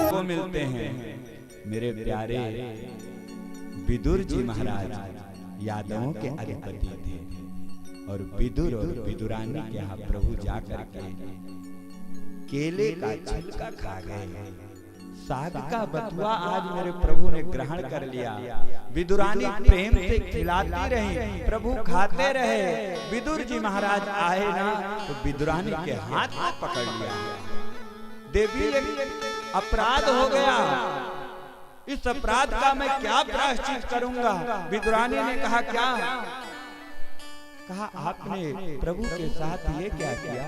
को मिलते हैं मेरे प्यारे विदुर जी महाराज यादवों के अधिपति थे और विदुर और विदुरानी के यहाँ प्रभु जाकर के केले का छिलका खा गए। साग का बथुआ आज मेरे प्रभु ने ग्रहण कर लिया। विदुरानी प्रेम से खिलाती रही, प्रभु खाते रहे। विदुर जी महाराज आए ना तो विदुरानी के हाथ में पकड़ लिया। देवी अपराध हो गया, इस अपराध का मैं क्या प्रायश्चित करूंगा। विदुरानी ने कहा क्या? कहा आपने प्रभु के साथ ये क्या किया?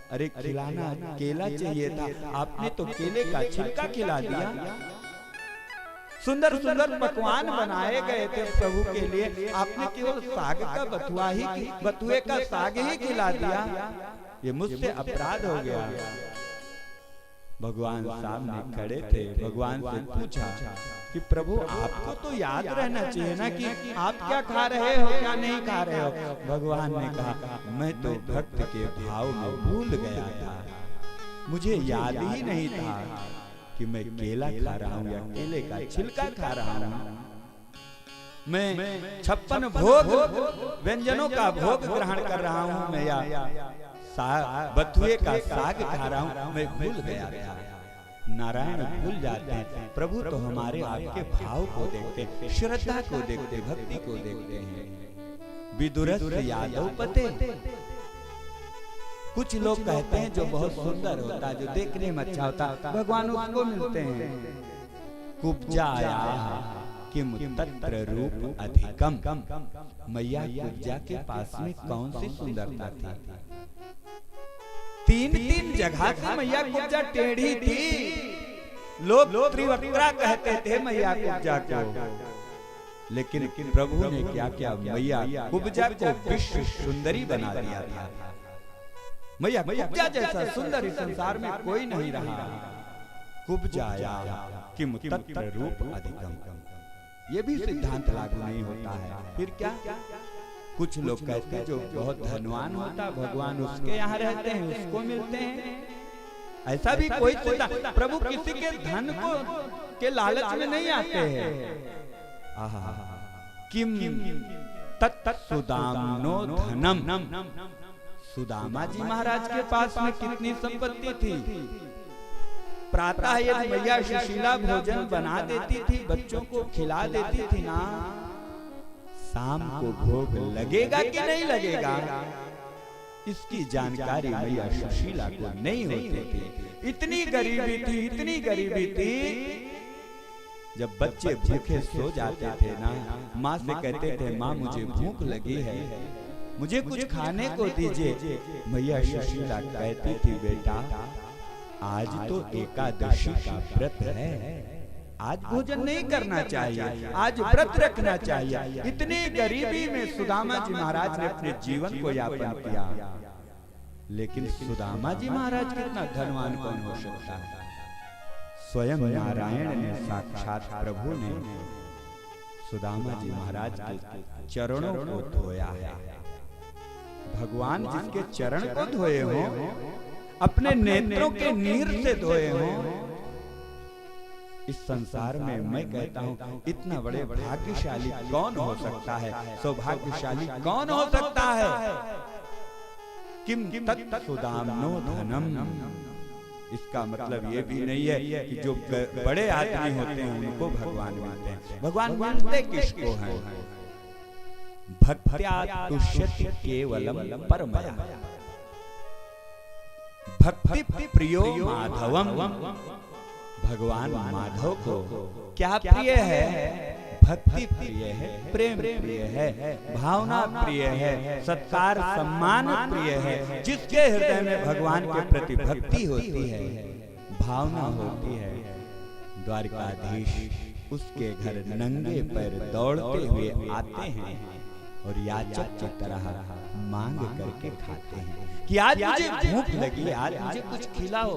अरे खिलाना केला चाहिए था, आपने तो केले का छिलका खिला दिया। सुंदर सुंदर पकवान बनाए गए थे प्रभु के लिए, आपने केवल साग का बथुए का साग ही खिला दिया। ये मुझसे अपराध हो गया। भगवान सामने खड़े थे, भगवान से पूछा कि प्रभु आपको तो याद रहना चाहिए ना कि आप क्या खा रहे हो क्या नहीं खा रहे हो। भगवान ने कहा मैं तो भक्त के भाव में भूल गया था, मुझे याद ही नहीं था कि मैं केला खा रहा हूँ या केले का छिलका खा रहा हूँ। मैं 56 भोग व्यंजनों का भोग ग्रहण कर रहा हूँ, मैं या बथुए का साग खा रहा हूँ, मैं भूल गया था। नारायण भूल जाते हैं, प्रभु तो हमारे आपके भाव को देखते, श्रद्धा को देखते, भक्ति को देखते हैं। विदुरस यादव पते। कुछ लोग कहते हैं जो बहुत सुंदर होता, जो देखने में अच्छा होता, भगवान उसको मिलते हैं। कुब्जाया किम तत्र रूप अधिकम। मैया कुब्जा के पास में कौन सी सुंदरता थी? तीन जगह से मैया कुब्जा टेढ़ी थी। लोग त्रिवक्त्रा कहते थे मैया कुब्जा को, लेकिन प्रभु ने क्या किया? मैया कुब्जा को विश्व सुंदरी बना दिया था। मैया कुब्जा जैसा सुंदर इस संसार में कोई नहीं रहा। कुब्जाया किम तत्र रूप अधिकम। ये भी सिद्धांत लागू नहीं होता है। फिर क्या? कुछ लोग कहते हैं जो बहुत धनवान होता भगवान उसके यहाँ रहते हैं, उसको मिलते हैं। ऐसा भी कोई सिद्धांत, प्रभु किसी के धन को के लालच में नहीं आते हैं। किम तत् सुदाम्नो धनम। सुदामा जी महाराज के पास में कितनी संपत्ति थी। प्रातः यदि मैया सुशीला भोजन बना देती थी, बच्चों को खिला देती थी ना, शाम को भोग लगेगा कि नहीं लगेगा इसकी जानकारी मैया सुशीला को नहीं होती थी। इतनी गरीबी थी, इतनी गरीबी थी। जब बच्चे भूखे सो जाते थे ना, माँ से कहते थे माँ मुझे भूख लगी है, मुझे कुछ खाने को दीजिए। मैया सुशीला कहती थी बेटा आज तो एकादशी का व्रत है, आज भोजन नहीं करना चाहिए, आज व्रत रखना चाहिए। इतनी गरीबी में सुदामा जी महाराज ने अपने जीवन को यापन किया। लेकिन सुदामा जी महाराज कितना धनवान कौन हो सकता है? स्वयं नारायण ने साक्षात प्रभु ने सुदामा जी महाराज के चरणों को धोया है। भगवान जिसके चरण को धोए हो, अपने नेत्रों के नीर से धोए हो, इस संसार में मैं कहता हूँ इतना बड़े भाग्यशाली कौन हो सकता है? सौभाग्यशाली कौन हो सकता है? किम तत् सुदाम्नो धनम। इसका मतलब ये भी नहीं है कि जो बड़े आदमी होते हैं उनको भगवान मिलते हैं। भगवान मिलते किसको हैं? भक्त्या तुष्यति केवलम परमया। भक्ति प्रियो माधवम। भगवान माधव को क्या प्रिय है? भक्ति प्रिय है, प्रेम प्रिय है, भावना प्रिय है, सत्कार सम्मान प्रिय है। जिसके हृदय में भगवान के प्रति भक्ति होती है, भावना होती है, द्वारकाधीश उसके घर नंगे पैर दौड़ते हुए आते हैं और याचक की तरह मांग करके खाते हैं कि आज मुझे भूख लगी, आज मुझे कुछ खिलाओ।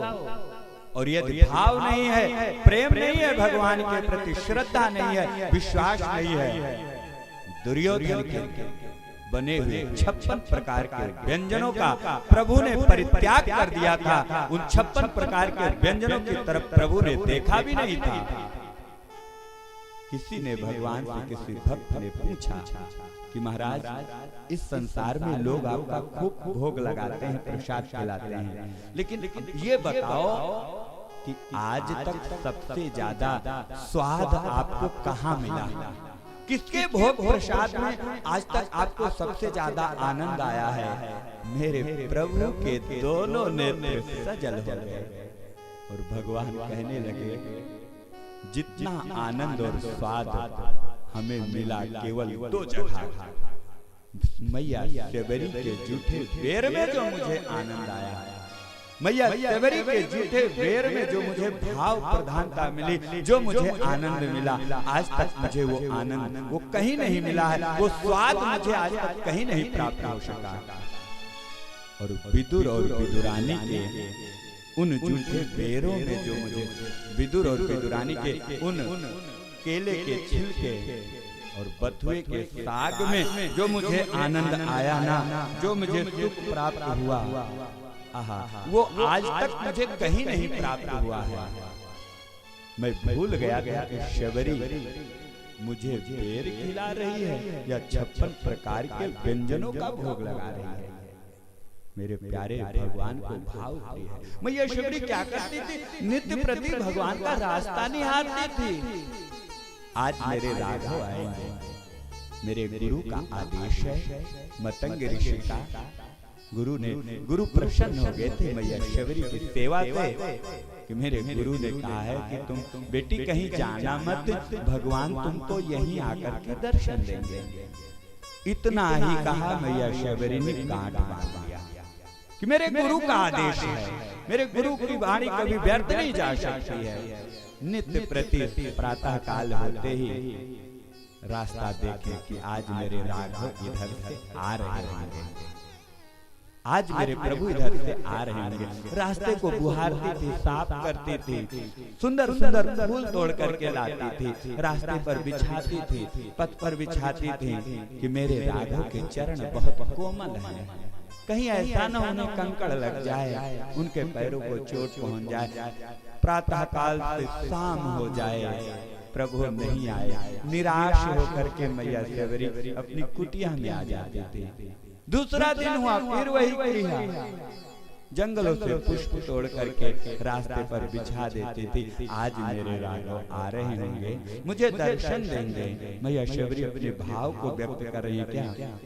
और यदि भाव नहीं है, प्रेम नहीं है भगवान के प्रति, श्रद्धा नहीं है, विश्वास नहीं है, दुर्योधन के बने हुए 56 प्रकार के व्यंजनों का प्रभु ने परित्याग कर दिया था। उन 56 प्रकार के व्यंजनों की तरफ प्रभु ने देखा भी नहीं था। किसी ने भगवान से, किसी भक्त ने पूछा कि महाराज, इस संसार में लोग आपका खूब भोग लगाते हैं, प्रसाद खिलाते हैं, लेकिन ये बताओ कि आज तक सबसे ज्यादा स्वाद आपको कहाँ मिला? किसके भोग प्रसाद में आज तक आपको सबसे ज्यादा आनंद आया है? मेरे प्रभु के दोनों नेत्र सजल हो गए और भगवान कहने लगे, जितना आनंद और स्वाद हमें मिला केवल 2 जगह, मैया शबरी के जूठे बेर में जो मुझे आनंद आया, मैया शबरी के जूठे बेर में जो मुझे भाव प्रधानता मिली, जो मुझे आनंद मिला, आज तक मुझे वो आनंद वो कहीं नहीं मिला है। वो स्वाद मुझे आज तक कहीं नहीं प्राप्त हो सका। और विदुर और विदुरानी के उन जूठे बेरों में जो मुझे, विदुर और विदुरानी के उन केले के छिलके और बथुए के साग में जो मुझे आनंद आया ना, जो मुझे सुख प्राप्त हुआ, आहा, वो आज तक मुझे कहीं नहीं प्राप्त हुआ है। मैं भूल गया कि शबरी मुझे बेर खिला रही है या 56 प्रकार के व्यंजनों का भोग लगा रही है। मेरे प्यारे भगवान को भाव प्रिय है। मैया शबरी क्या करती थी? नित्य प्रति भगवान का रास्ता निहारती थी। आज मेरे राघव आएंगे, मेरे गुरु का आदेश है, मतंग ऋषि का गुरु प्रसन्न हो गए थे मैया शबरी की सेवा से कि मेरे गुरु ने कहा है कि तुम बेटी कहीं जाना मत, भगवान तुमको यहीं आकर के दर्शन देंगे। इतना ही कहा मैया शबरी ने गांठ बांध लिया कि मेरे गुरु का आदेश है, मेरे गुरु की वाणी कभी व्यर्थ नहीं जा सकती है। नित्य प्रति प्रातः काल होते ही रास्ता देखे कि आज मेरे राघव इधर से आ रहे होंगे, आज मेरे प्रभु इधर से आ रहे होंगे। रास्ते को बुहारती थी, साफ करती थी, सुंदर सुंदर फूल तोड़ करके लाती थी, रास्ते पर बिछाती थी, पथ पर बिछाती थी कि मेरे राघव के चरण बहुत कोमल हैं, कहीं ऐसा न उन्हें कंकड़ लग जाए, उनके पैरों को चोट पहुंच जाए, प्रातः काल से शाम हो जाए, प्रभु नहीं आए। निराश होकर के मैया शबरी अपनी कुटिया में आ जाती थी। दूसरा दिन हुआ, फिर वही क्रिया, जंगलों से पुष्प तोड़ करके रास्ते पर बिछा देती थी। आज मेरे राघव आ रहे होंगे, मुझे दर्शन देंगे। मैया शबरी अपने भाव को व्यक्त कर रही है क्या?